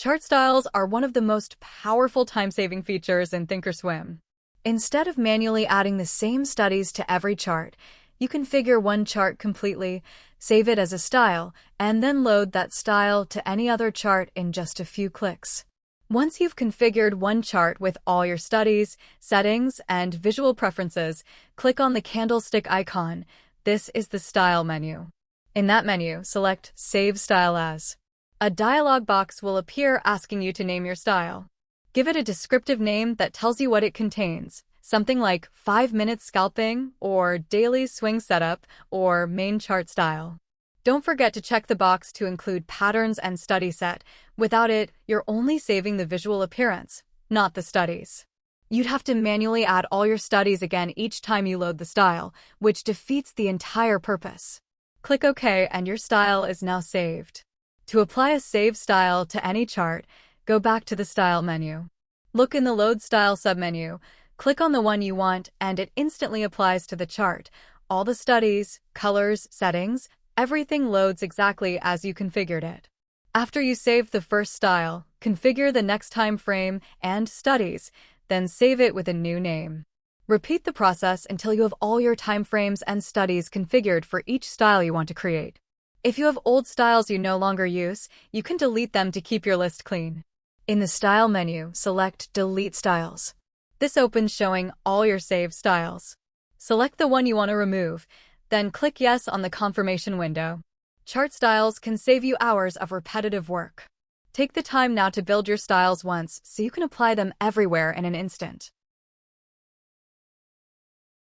Chart styles are one of the most powerful time-saving features in thinkorswim. Instead of manually adding the same studies to every chart, you configure one chart completely, save it as a style, and then load that style to any other chart in just a few clicks. Once you've configured one chart with all your studies, settings, and visual preferences, click on the candlestick icon. This is the Style menu. In that menu, select Save Style As. A dialog box will appear asking you to name your style. Give it a descriptive name that tells you what it contains, something like 5-minute scalping, or daily swing setup, or main chart style. Don't forget to check the box to include patterns and study set. Without it, you're only saving the visual appearance, not the studies. You'd have to manually add all your studies again each time you load the style, which defeats the entire purpose. Click OK and your style is now saved. To apply a save style to any chart, go back to the Style menu. Look in the Load Style submenu, click on the one you want, and it instantly applies to the chart. All the studies, colors, settings, everything loads exactly as you configured it. After you save the first style, configure the next time frame and studies, then save it with a new name. Repeat the process until you have all your time frames and studies configured for each style you want to create. If you have old styles you no longer use, you can delete them to keep your list clean. In the Style menu, select Delete Styles. This opens showing all your saved styles. Select the one you want to remove, then click Yes on the confirmation window. Chart styles can save you hours of repetitive work. Take the time now to build your styles once so you can apply them everywhere in an instant.